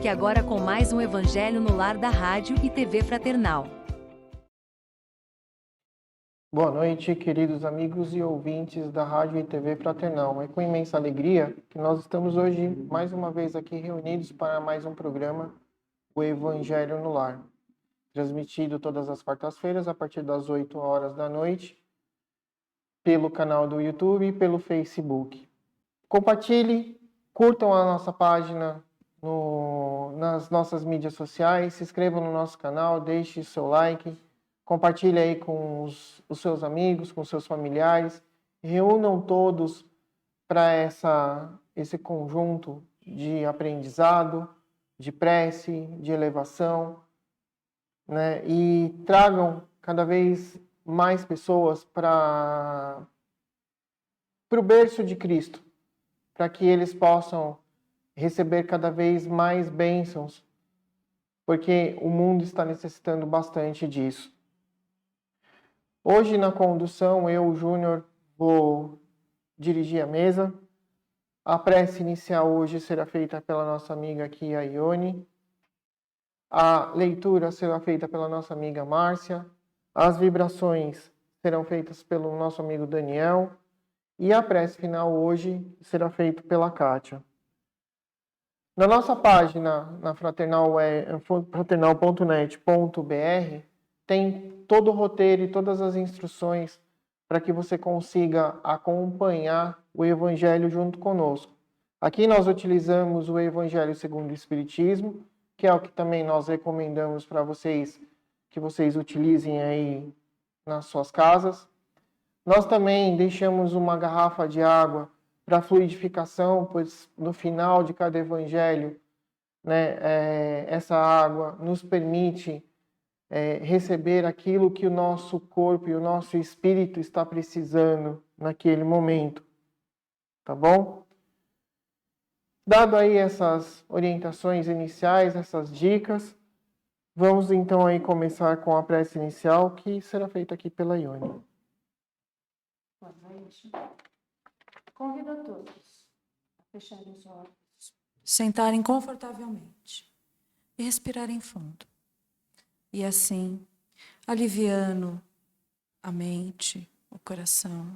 Fique agora com mais um Evangelho no Lar da Rádio e TV Fraternal. Boa noite, queridos amigos e ouvintes da Rádio e TV Fraternal. É com imensa alegria que nós estamos hoje mais uma vez aqui reunidos para mais um programa, o Evangelho no Lar, transmitido todas as quartas-feiras a partir das 8 horas da noite, pelo canal do YouTube e pelo Facebook. Compartilhe, curtam a nossa página nas nossas mídias sociais, se inscrevam no nosso canal, deixe seu like, compartilhe aí com os seus amigos, com seus familiares, reúnam todos para esse conjunto de aprendizado, de prece, de elevação, né? E tragam cada vez mais pessoas para o berço de Cristo, para que eles possam receber cada vez mais bênçãos, porque o mundo está necessitando bastante disso. Hoje, na condução, eu, Júnior, vou dirigir a mesa. A prece inicial hoje será feita pela nossa amiga aqui, a Ione. A leitura será feita pela nossa amiga Márcia. As vibrações serão feitas pelo nosso amigo Daniel. E a prece final hoje será feita pela Kátia. Na nossa página, na fraternal.net.br, tem todo o roteiro e todas as instruções para que você consiga acompanhar o Evangelho junto conosco. Aqui nós utilizamos o Evangelho segundo o Espiritismo, que é o que também nós recomendamos para vocês, que vocês utilizem aí nas suas casas. Nós também deixamos uma garrafa de água para fluidificação, pois no final de cada evangelho, né, essa água nos permite receber aquilo que o nosso corpo e o nosso espírito está precisando naquele momento. Tá bom? Dado aí essas orientações iniciais, essas dicas, vamos então aí começar com a prece inicial, que será feita aqui pela Ione. Boa noite. Convido a todos a fecharem os olhos, sentarem confortavelmente e respirarem fundo. E assim, aliviando a mente, o coração.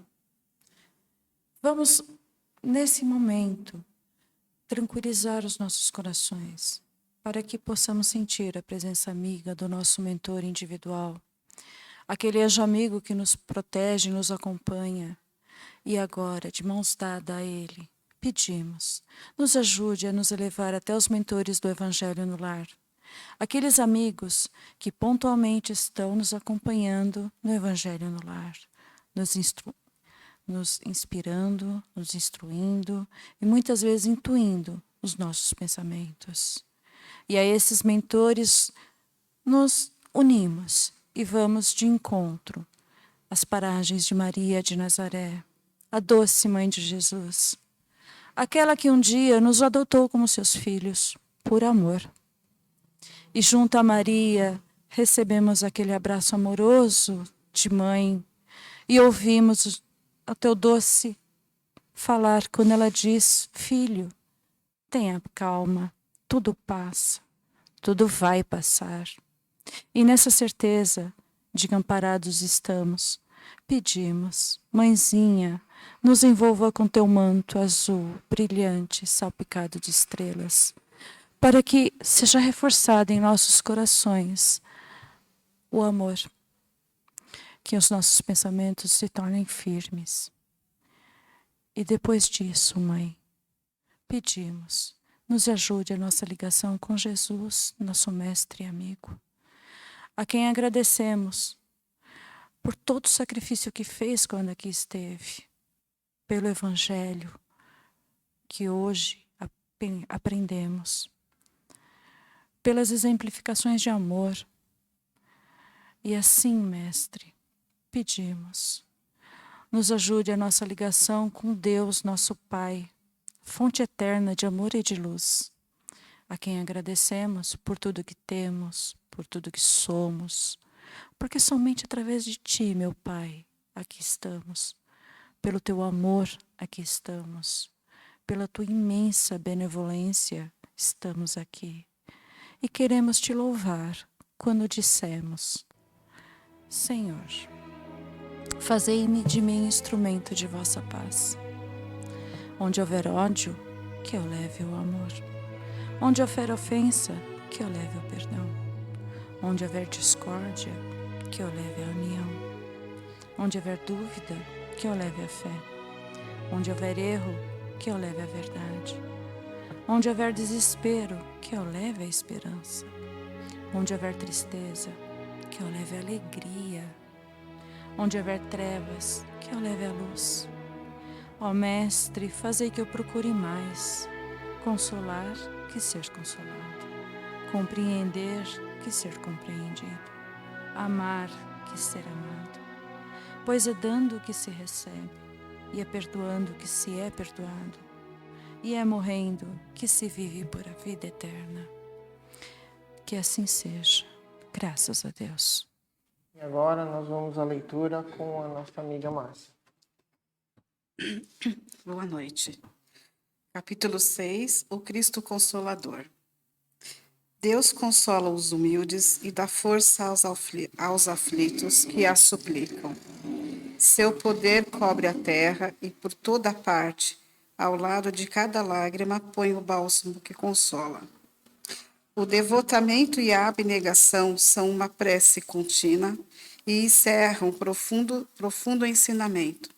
Vamos, nesse momento, tranquilizar os nossos corações, para que possamos sentir a presença amiga do nosso mentor individual, aquele anjo amigo que nos protege e nos acompanha. E agora, de mãos dadas a Ele, pedimos, nos ajude a nos elevar até os mentores do Evangelho no Lar. Aqueles amigos que pontualmente estão nos acompanhando no Evangelho no Lar, nos inspirando, nos instruindo e muitas vezes intuindo os nossos pensamentos. E a esses mentores nos unimos e vamos de encontro às paragens de Maria de Nazaré, a doce Mãe de Jesus, aquela que um dia nos adotou como seus filhos, por amor. E junto a Maria recebemos aquele abraço amoroso de mãe e ouvimos o teu doce falar quando ela diz: filho, tenha calma, tudo passa, tudo vai passar. E nessa certeza de que amparados estamos, pedimos, Mãezinha, nos envolva com teu manto azul, brilhante, salpicado de estrelas, para que seja reforçado em nossos corações o amor, que os nossos pensamentos se tornem firmes. E depois disso, Mãe, pedimos, nos ajude a nossa ligação com Jesus, nosso mestre e amigo, a quem agradecemos por todo o sacrifício que fez quando aqui esteve, pelo Evangelho que hoje aprendemos, pelas exemplificações de amor. E assim, Mestre, pedimos, nos ajude a nossa ligação com Deus, nosso Pai, fonte eterna de amor e de luz, a quem agradecemos por tudo que temos, por tudo que somos, porque somente através de Ti, meu Pai, aqui estamos. Pelo Teu amor, aqui estamos. Pela Tua imensa benevolência, estamos aqui. e queremos te louvar quando dissemos: Senhor, fazei-me de mim instrumento de vossa paz. Onde houver ódio, que eu leve o amor. Onde houver ofensa, que eu leve o perdão. Onde houver discórdia, que eu leve a união. Onde houver dúvida, que eu leve a fé. Onde houver erro, que eu leve a verdade. Onde houver desespero, que eu leve a esperança. Onde houver tristeza, que eu leve a alegria. Onde houver trevas, que eu leve a luz. Ó Mestre, fazei que eu procure mais consolar que ser consolado, compreender que ser compreendido, amar que ser amado. Pois é dando que se recebe, e é perdoando que se é perdoado, e é morrendo que se vive por a vida eterna. Que assim seja, graças a Deus. E agora nós vamos à leitura com a nossa amiga Márcia. Boa noite. Capítulo 6, o Cristo Consolador. Deus consola os humildes e dá força aos aflitos que a suplicam. Seu poder cobre a terra e por toda parte, ao lado de cada lágrima, põe o bálsamo que consola. O devotamento e a abnegação são uma prece contínua e encerram um profundo ensinamento.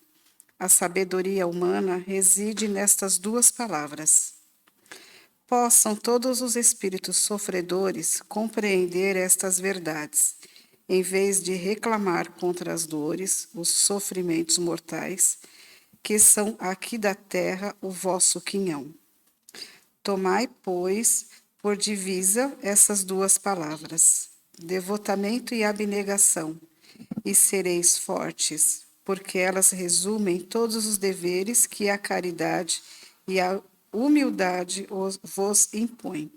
A sabedoria humana reside nestas duas palavras. Possam todos os espíritos sofredores compreender estas verdades, em vez de reclamar contra as dores, os sofrimentos mortais, que são aqui da terra o vosso quinhão. Tomai, pois, por divisa essas duas palavras, devotamento e abnegação, e sereis fortes, porque elas resumem todos os deveres que a caridade e a humildade vos impõem.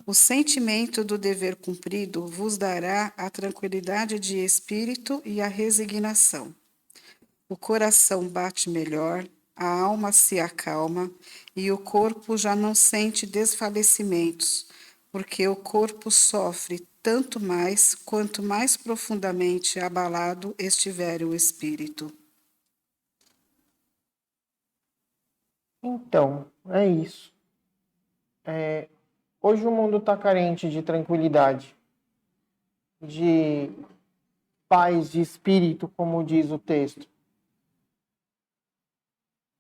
O sentimento do dever cumprido vos dará a tranquilidade de espírito e a resignação. O coração bate melhor, a alma se acalma e o corpo já não sente desfalecimentos, porque o corpo sofre tanto mais quanto mais profundamente abalado estiver o espírito. Então, é isso. Hoje o mundo está carente de tranquilidade, de paz de espírito, como diz o texto.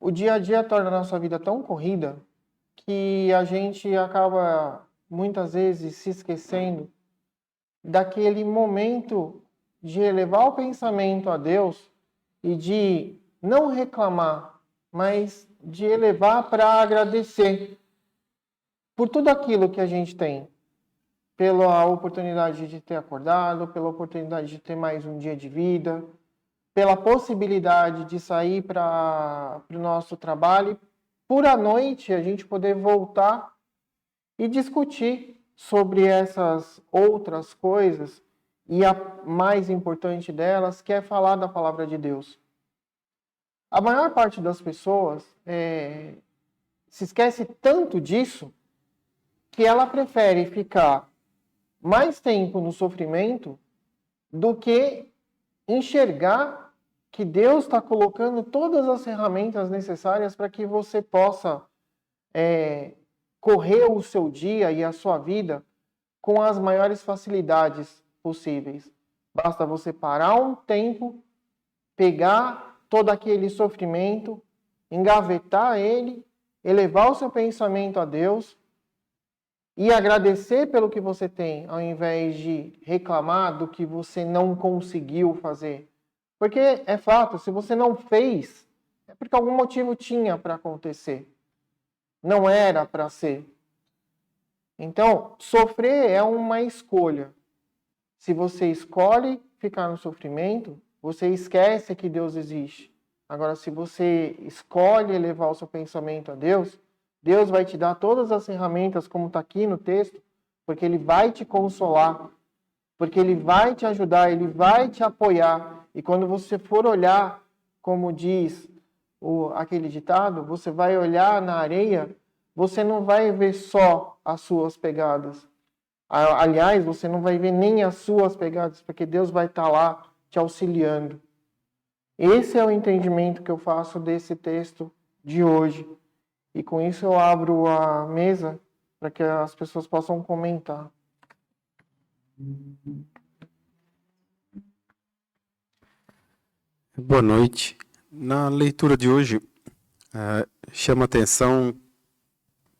O dia a dia torna a nossa vida tão corrida que a gente acaba, muitas vezes, se esquecendo daquele momento de elevar o pensamento a Deus e de não reclamar, mas de elevar para agradecer por tudo aquilo que a gente tem. Pela oportunidade de ter acordado, pela oportunidade de ter mais um dia de vida, pela possibilidade de sair para o nosso trabalho, por a noite a gente poder voltar e discutir sobre essas outras coisas, e a mais importante delas, que é falar da palavra de Deus. A maior parte das pessoas se esquece tanto disso que ela prefere ficar mais tempo no sofrimento do que enxergar que Deus está colocando todas as ferramentas necessárias para que você possa correr o seu dia e a sua vida com as maiores facilidades possíveis. Basta você parar um tempo, pegar todo aquele sofrimento, engavetar ele, elevar o seu pensamento a Deus e agradecer pelo que você tem, ao invés de reclamar do que você não conseguiu fazer. Porque é fato, se você não fez, é porque algum motivo tinha para acontecer. Não era para ser. Então, sofrer é uma escolha. Se você escolhe ficar no sofrimento, você esquece que Deus existe. Agora, se você escolhe elevar o seu pensamento a Deus, Deus vai te dar todas as ferramentas, como está aqui no texto, porque Ele vai te consolar, porque Ele vai te ajudar, Ele vai te apoiar. E quando você for olhar, como diz aquele ditado, você vai olhar na areia, você não vai ver só as suas pegadas, Aliás, você não vai ver nem as suas pegadas, porque Deus vai estar lá te auxiliando. Esse é o entendimento que eu faço desse texto de hoje. E com isso eu abro a mesa para que as pessoas possam comentar. Boa noite. Na leitura de hoje, chama atenção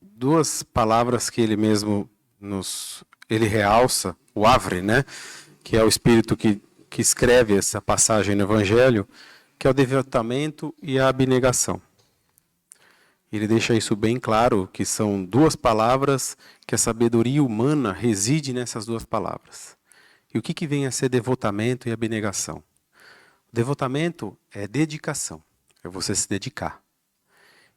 duas palavras que ele mesmo ele realça, o Avre, né? Que é o espírito que escreve essa passagem no Evangelho, que é o devotamento e a abnegação. Ele deixa isso bem claro, que são duas palavras, que a sabedoria humana reside nessas duas palavras. E o que vem a ser devotamento e abnegação? Devotamento é dedicação, é você se dedicar.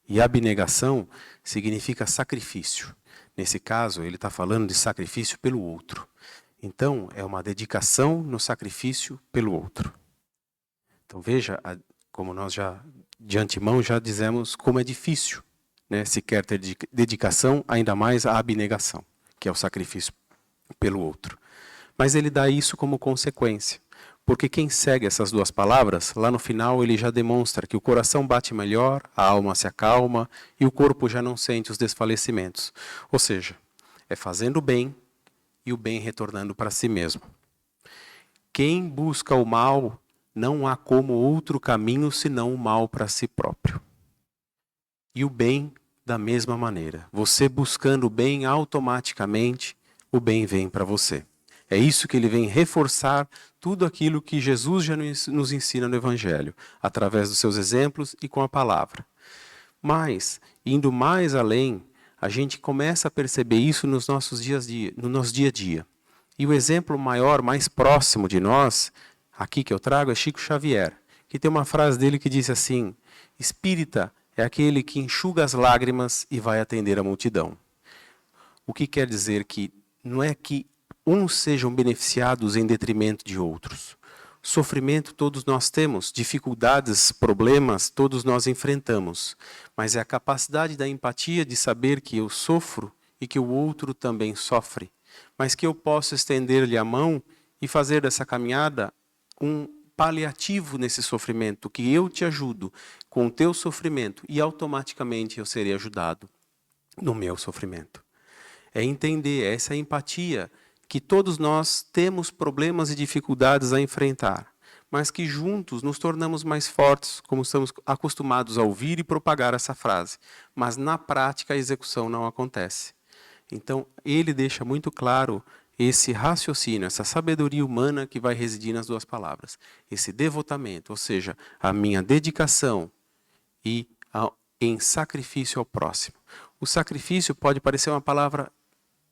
E abnegação significa sacrifício. Nesse caso, ele está falando de sacrifício pelo outro. Então, é uma dedicação no sacrifício pelo outro. Então, veja, como nós já, de antemão, já dizemos como é difícil, né, se quer ter dedicação, ainda mais a abnegação, que é o sacrifício pelo outro. Mas ele dá isso como consequência. Porque quem segue essas duas palavras, lá no final ele já demonstra que o coração bate melhor, a alma se acalma e o corpo já não sente os desfalecimentos. Ou seja, é fazendo o bem e o bem retornando para si mesmo. Quem busca o mal, não há como outro caminho senão o mal para si próprio. E o bem da mesma maneira. Você buscando o bem, automaticamente o bem vem para você. É isso que ele vem reforçar tudo aquilo que Jesus já nos ensina no Evangelho, através dos seus exemplos e com a palavra. Mas, indo mais além, a gente começa a perceber isso no nosso dia a dia. E o exemplo maior, mais próximo de nós, aqui que eu trago, é Chico Xavier, que tem uma frase dele que diz assim: espírita é aquele que enxuga as lágrimas e vai atender a multidão. O que quer dizer que não é que uns sejam beneficiados em detrimento de outros. Sofrimento todos nós temos, dificuldades, problemas todos nós enfrentamos, mas é a capacidade da empatia de saber que eu sofro e que o outro também sofre, mas que eu posso estender-lhe a mão e fazer dessa caminhada um paliativo nesse sofrimento, que eu te ajudo com o teu sofrimento e automaticamente eu serei ajudado no meu sofrimento. É entender essa empatia, que todos nós temos problemas e dificuldades a enfrentar, mas que juntos nos tornamos mais fortes, como estamos acostumados a ouvir e propagar essa frase. Mas na prática a execução não acontece. Então ele deixa muito claro esse raciocínio, essa sabedoria humana que vai residir nas duas palavras. Esse devotamento, ou seja, a minha dedicação e em sacrifício ao próximo. O sacrifício pode parecer uma palavra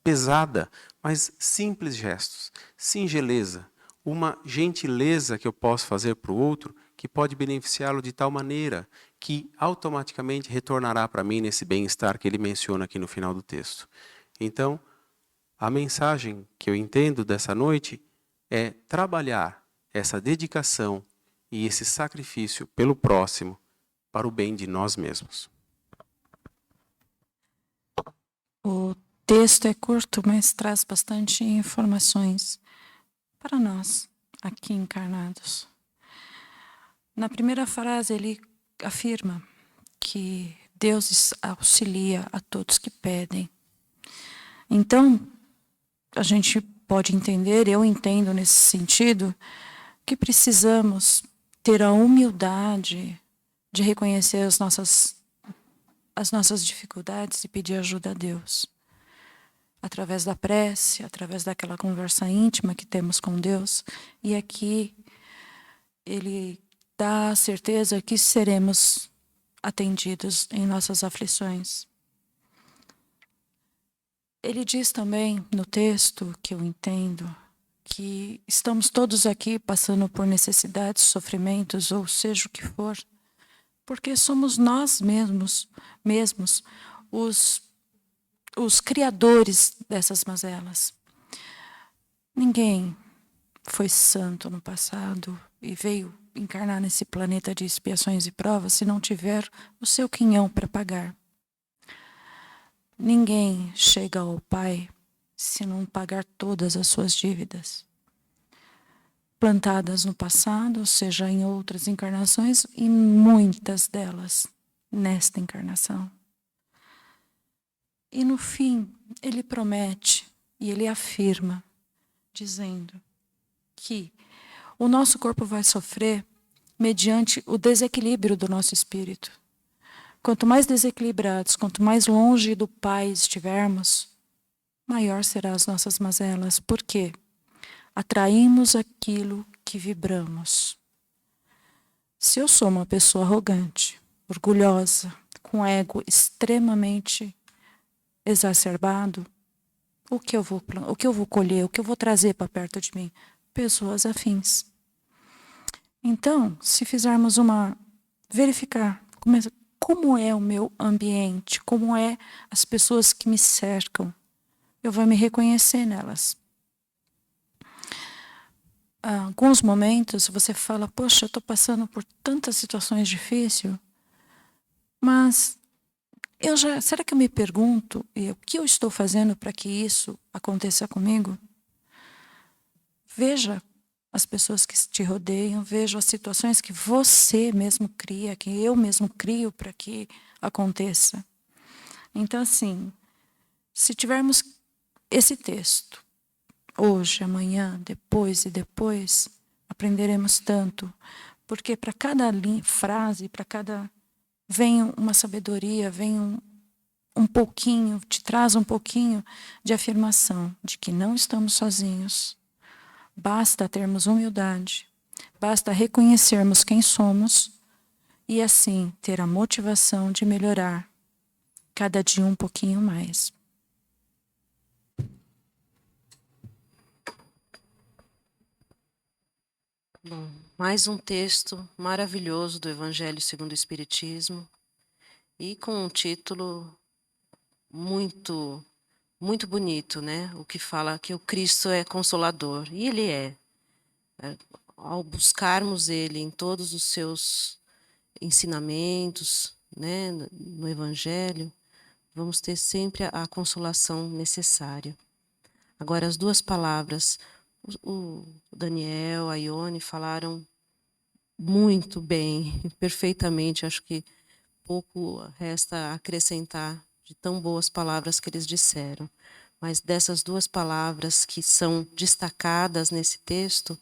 pesada, mas simples gestos, singeleza, uma gentileza que eu posso fazer para o outro que pode beneficiá-lo de tal maneira que automaticamente retornará para mim nesse bem-estar que ele menciona aqui no final do texto. Então, a mensagem que eu entendo dessa noite é trabalhar essa dedicação e esse sacrifício pelo próximo para o bem de nós mesmos. O texto é curto, mas traz bastante informações para nós, aqui encarnados. Na primeira frase, ele afirma que Deus auxilia a todos que pedem. Então, a gente pode entender, eu entendo nesse sentido, que precisamos ter a humildade de reconhecer as nossas dificuldades e pedir ajuda a Deus. Através da prece, através daquela conversa íntima que temos com Deus. E aqui ele dá a certeza que seremos atendidos em nossas aflições. Ele diz também no texto, que eu entendo, que estamos todos aqui passando por necessidades, sofrimentos, ou seja o que for, porque somos nós mesmos os criadores dessas mazelas. Ninguém foi santo no passado e veio encarnar nesse planeta de expiações e provas se não tiver o seu quinhão para pagar. Ninguém chega ao Pai se não pagar todas as suas dívidas? Plantadas no passado, ou seja, em outras encarnações, e muitas delas nesta encarnação. E no fim, ele promete e ele afirma, dizendo que o nosso corpo vai sofrer mediante o desequilíbrio do nosso espírito. Quanto mais desequilibrados, quanto mais longe do Pai estivermos, maior serão as nossas mazelas. Por quê? Atraímos aquilo que vibramos. Se eu sou uma pessoa arrogante, orgulhosa, com ego extremamente exacerbado, o que eu vou colher, o que eu vou trazer para perto de mim? Pessoas afins. Então, se fizermos verificar como é o meu ambiente, como é as pessoas que me cercam, eu vou me reconhecer nelas. Alguns momentos você fala, poxa, eu estou passando por tantas situações difíceis, mas será que eu me pergunto o que eu estou fazendo para que isso aconteça comigo? Veja as pessoas que te rodeiam, veja as situações que você mesmo cria, que eu mesmo crio para que aconteça. Então, assim, se tivermos esse texto, hoje, amanhã, depois e depois, aprenderemos tanto. Porque para cada frase, para cada... vem uma sabedoria, vem um pouquinho, te traz um pouquinho de afirmação de que não estamos sozinhos. Basta termos humildade, basta reconhecermos quem somos e assim ter a motivação de melhorar cada dia um pouquinho mais. Bom, mais um texto maravilhoso do Evangelho segundo o Espiritismo e com um título muito, muito bonito, né? O que fala que o Cristo é consolador. E Ele é. Ao buscarmos Ele em todos os seus ensinamentos, né, no Evangelho, vamos ter sempre a consolação necessária. Agora, as duas palavras, o Daniel, a Ione falaram muito bem, perfeitamente. Acho que pouco resta acrescentar de tão boas palavras que eles disseram. Mas dessas duas palavras que são destacadas nesse texto,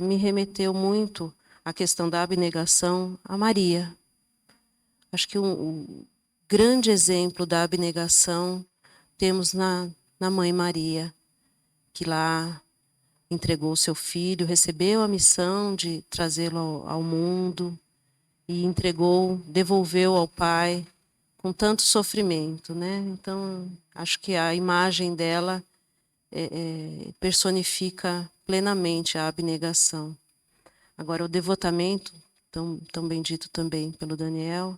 me remeteu muito à questão da abnegação a Maria. Acho que um grande exemplo da abnegação temos na Mãe Maria, que lá entregou o seu filho, recebeu a missão de trazê-lo ao mundo e devolveu ao Pai com tanto sofrimento, né? Então, acho que a imagem dela personifica plenamente a abnegação. Agora, o devotamento, tão bem dito também pelo Daniel,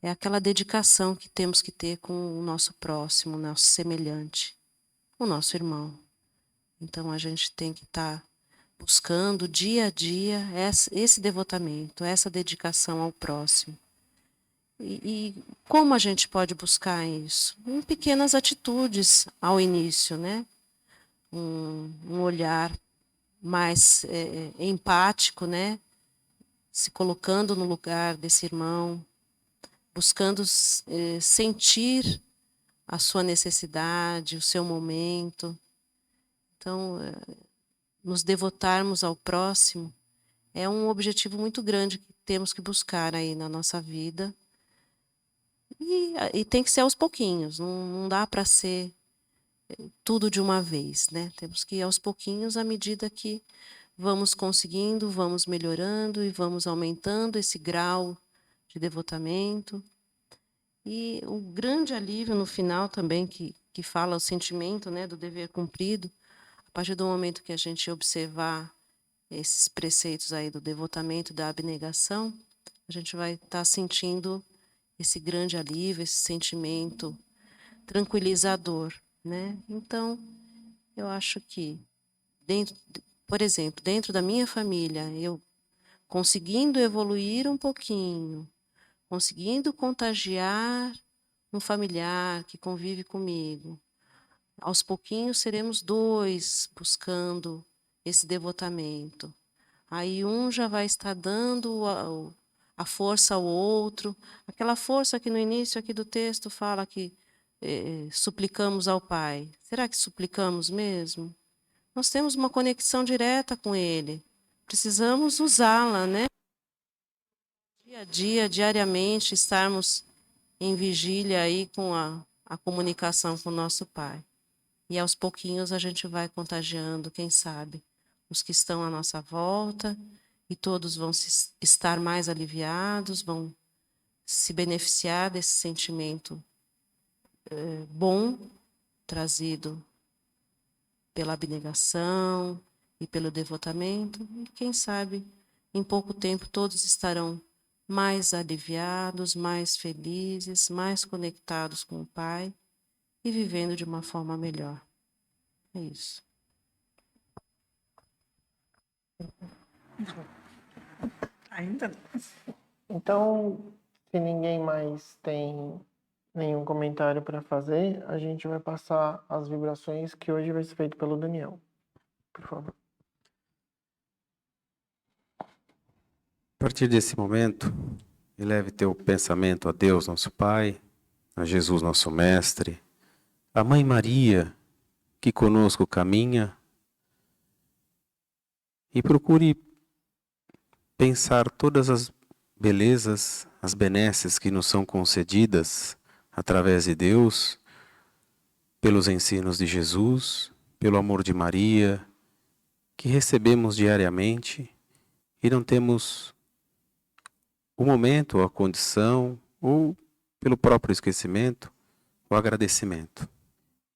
é aquela dedicação que temos que ter com o nosso próximo, o nosso semelhante, o nosso irmão. Então, a gente tem que estar buscando dia a dia esse devotamento, essa dedicação ao próximo. E como a gente pode buscar isso? Em pequenas atitudes ao início, né? Um olhar mais empático, né? Se colocando no lugar desse irmão, buscando sentir a sua necessidade, o seu momento. Então, nos devotarmos ao próximo é um objetivo muito grande que temos que buscar aí na nossa vida. E tem que ser aos pouquinhos, não dá para ser tudo de uma vez, né? Temos que ir aos pouquinhos à medida que vamos conseguindo, vamos melhorando e vamos aumentando esse grau de devotamento. E o grande alívio no final também, que fala o sentimento, né, do dever cumprido, a partir do momento que a gente observar esses preceitos aí do devotamento, da abnegação, a gente vai estar sentindo esse grande alívio, esse sentimento tranquilizador, né? Então, eu acho que, por exemplo, dentro da minha família, eu conseguindo evoluir um pouquinho, conseguindo contagiar um familiar que convive comigo, Aos pouquinhos seremos 2 buscando esse devotamento. Aí um já vai estar dando a força ao outro, aquela força que no início aqui do texto fala que suplicamos ao Pai. Será que suplicamos mesmo? Nós temos uma conexão direta com Ele. Precisamos usá-la, né? Dia a dia, diariamente, estarmos em vigília aí com a comunicação com o nosso Pai. E aos pouquinhos a gente vai contagiando, quem sabe, os que estão à nossa volta, e todos vão estar mais aliviados, vão se beneficiar desse sentimento bom trazido pela abnegação e pelo devotamento. E quem sabe, em pouco tempo, todos estarão mais aliviados, mais felizes, mais conectados com o Pai e vivendo de uma forma melhor. É isso. Ainda não. Então, se ninguém mais tem nenhum comentário para fazer, a gente vai passar as vibrações que hoje vai ser feito pelo Daniel. Por favor. A partir desse momento, eleve teu pensamento a Deus, nosso Pai, a Jesus, nosso Mestre, a Mãe Maria, que conosco caminha, e procure pensar todas as belezas, as benesses que nos são concedidas através de Deus, pelos ensinos de Jesus, pelo amor de Maria, que recebemos diariamente e não temos o momento, a condição, ou pelo próprio esquecimento, o agradecimento.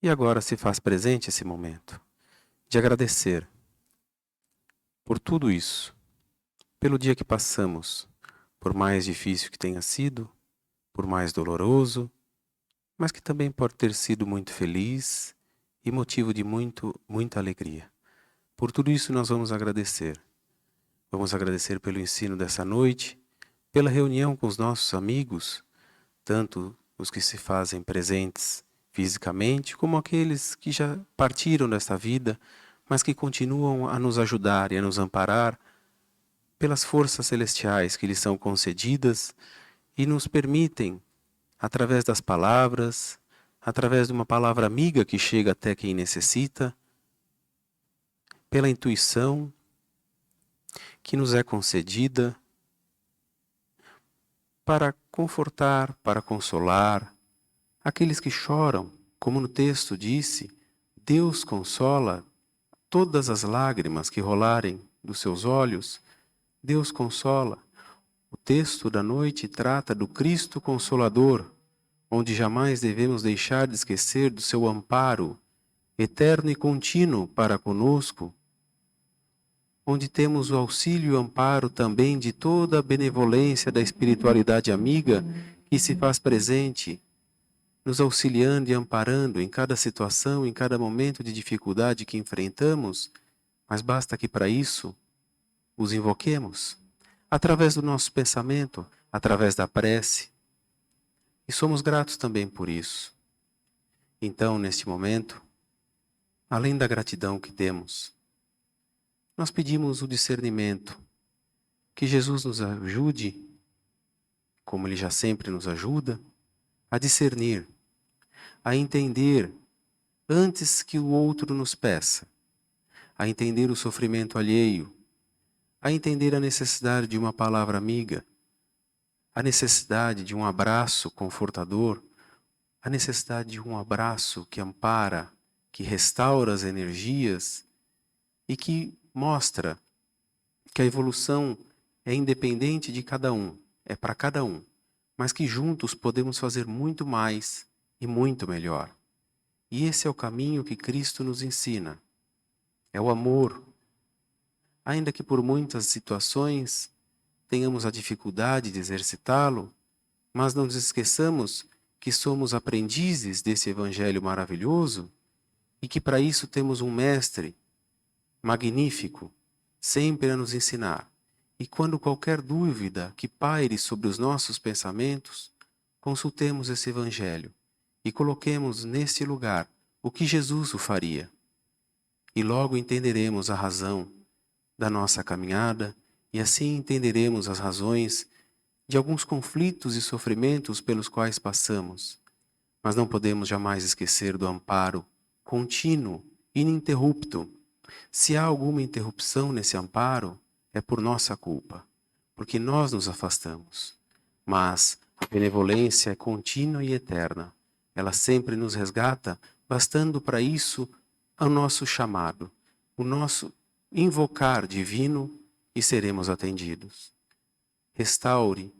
E agora se faz presente esse momento de agradecer por tudo isso, pelo dia que passamos, por mais difícil que tenha sido, por mais doloroso, mas que também pode ter sido muito feliz e motivo de muita alegria. Por tudo isso nós vamos agradecer. Vamos agradecer pelo ensino dessa noite, pela reunião com os nossos amigos, tanto os que se fazem presentes fisicamente, como aqueles que já partiram desta vida, mas que continuam a nos ajudar e a nos amparar pelas forças celestiais que lhes são concedidas e nos permitem, através das palavras, através de uma palavra amiga que chega até quem necessita, pela intuição que nos é concedida para confortar, para consolar aqueles que choram, como no texto disse, Deus consola todas as lágrimas que rolarem dos seus olhos, Deus consola. O texto da noite trata do Cristo Consolador, onde jamais devemos deixar de esquecer do seu amparo, eterno e contínuo para conosco, onde temos o auxílio e o amparo também de toda a benevolência da espiritualidade amiga que se faz presente, nos auxiliando e amparando em cada situação, em cada momento de dificuldade que enfrentamos, mas basta que para isso os invoquemos, através do nosso pensamento, através da prece, e somos gratos também por isso. Então, neste momento, além da gratidão que temos, nós pedimos o discernimento, que Jesus nos ajude, como Ele já sempre nos ajuda, a discernir, a entender antes que o outro nos peça, a entender o sofrimento alheio, a entender a necessidade de uma palavra amiga, a necessidade de um abraço confortador, a necessidade de um abraço que ampara, que restaura as energias e que mostra que a evolução é independente de cada um, é para cada um, mas que juntos podemos fazer muito mais e muito melhor. E esse é o caminho que Cristo nos ensina. É o amor. Ainda que por muitas situações tenhamos a dificuldade de exercitá-lo, mas não nos esqueçamos que somos aprendizes desse evangelho maravilhoso e que para isso temos um mestre magnífico, sempre a nos ensinar. E quando qualquer dúvida que paire sobre os nossos pensamentos, consultemos esse evangelho e coloquemos nesse lugar o que Jesus o faria. E logo entenderemos a razão da nossa caminhada e assim entenderemos as razões de alguns conflitos e sofrimentos pelos quais passamos. Mas não podemos jamais esquecer do amparo contínuo, ininterrupto. Se há alguma interrupção nesse amparo, é por nossa culpa, porque nós nos afastamos. Mas a benevolência é contínua e eterna. Ela sempre nos resgata, bastando para isso o nosso chamado, o nosso invocar divino, e seremos atendidos. Restaure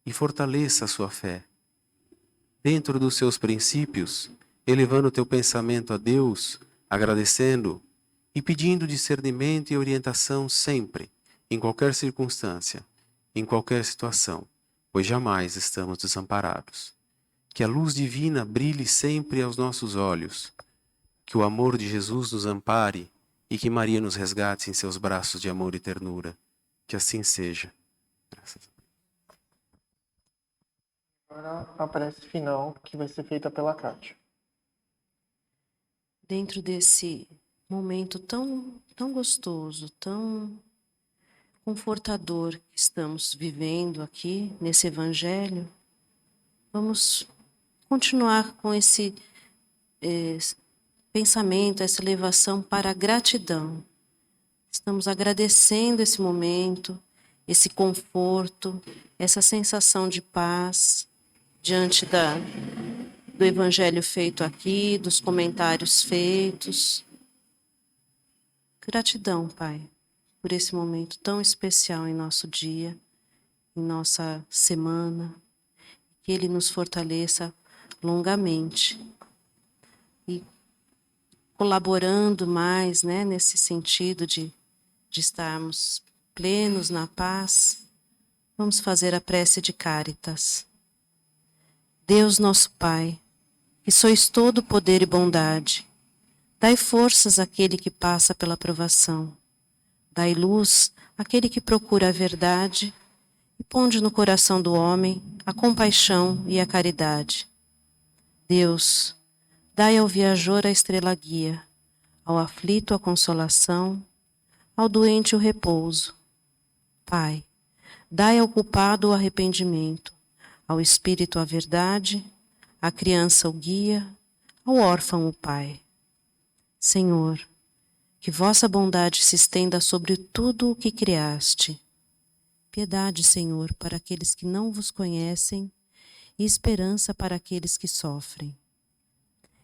e fortaleça a sua fé. Dentro dos seus princípios, elevando o teu pensamento a Deus, agradecendo e pedindo discernimento e orientação sempre, em qualquer circunstância, em qualquer situação, pois jamais estamos desamparados. Que a luz divina brilhe sempre aos nossos olhos, que o amor de Jesus nos ampare e que Maria nos resgate em seus braços de amor e ternura. Que assim seja. Graças a Deus. Agora a prece final, que vai ser feita pela Kátia. Dentro desse momento tão gostoso, tão confortador que estamos vivendo aqui nesse Evangelho, vamos continuar com esse pensamento, essa elevação para a gratidão. Estamos agradecendo esse momento, esse conforto, essa sensação de paz diante do Evangelho feito aqui, dos comentários feitos. Gratidão, Pai, por esse momento tão especial em nosso dia, em nossa semana, que Ele nos fortaleça longamente e colaborando mais, né, nesse sentido de estarmos plenos na paz. Vamos fazer a prece de Caritas. Deus nosso Pai, que sois todo poder e bondade, dai forças àquele que passa pela provação, dai luz àquele que procura a verdade e ponde no coração do homem a compaixão e a caridade. Deus, dai ao viajor a estrela guia, ao aflito a consolação, ao doente o repouso. Pai, dai ao culpado o arrependimento, ao espírito a verdade, à criança o guia, ao órfão o pai. Senhor, que vossa bondade se estenda sobre tudo o que criaste. Piedade, Senhor, para aqueles que não vos conhecem e esperança para aqueles que sofrem.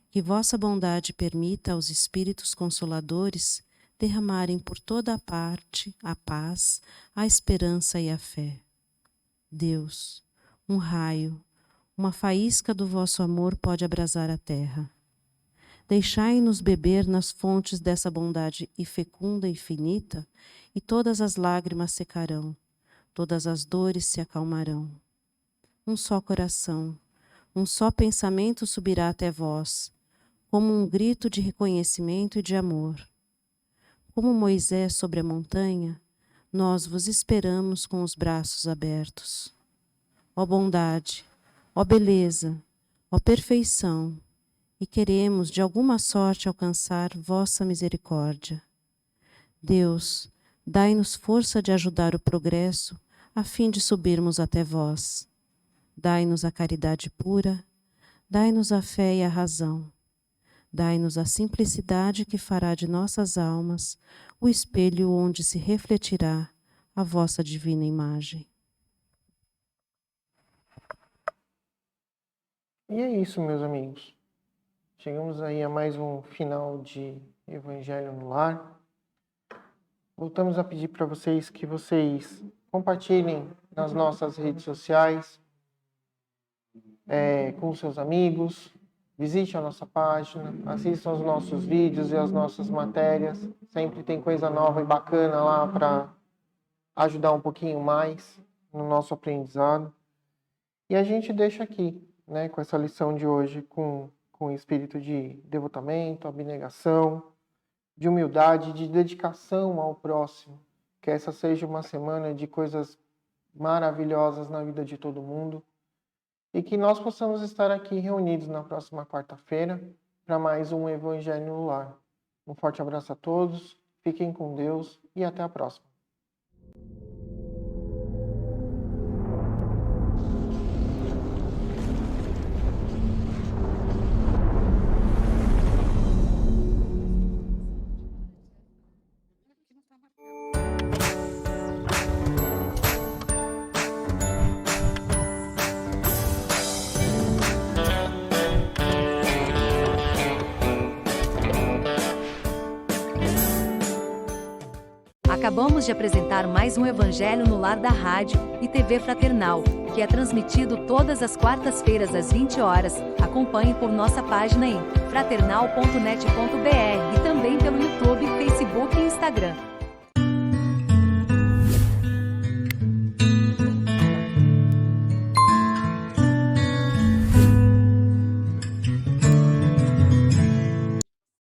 Que vossa bondade permita aos espíritos consoladores derramarem por toda a parte a paz, a esperança e a fé. Deus, um raio, uma faísca do vosso amor pode abrasar a terra. Deixai-nos beber nas fontes dessa bondade fecunda e infinita, e todas as lágrimas secarão, todas as dores se acalmarão. Um só coração, um só pensamento subirá até vós, como um grito de reconhecimento e de amor. Como Moisés sobre a montanha, nós vos esperamos com os braços abertos. Ó bondade, ó beleza, ó perfeição, e queremos de alguma sorte alcançar vossa misericórdia. Deus, dai-nos força de ajudar o progresso, a fim de subirmos até vós. Dai-nos a caridade pura, dai-nos a fé e a razão. Dai-nos a simplicidade que fará de nossas almas o espelho onde se refletirá a vossa divina imagem. E é isso, meus amigos. Chegamos aí a mais um final de Evangelho no Lar. Voltamos a pedir para vocês que vocês compartilhem nas nossas redes sociais, com seus amigos. Visite a nossa página, assistam os nossos vídeos e as nossas matérias. Sempre tem coisa nova e bacana lá para ajudar um pouquinho mais no nosso aprendizado. E a gente deixa aqui, né, com essa lição de hoje, com o espírito de devotamento, abnegação, de humildade, de dedicação ao próximo. Que essa seja uma semana de coisas maravilhosas na vida de todo mundo. E que nós possamos estar aqui reunidos na próxima quarta-feira, para mais um Evangelho no Lar. Um forte abraço a todos, fiquem com Deus e até a próxima. Acabamos de apresentar mais um Evangelho no Lar da Rádio e TV Fraternal, que é transmitido todas as quartas-feiras às 20 horas. Acompanhe por nossa página em fraternal.net.br e também pelo YouTube, Facebook e Instagram.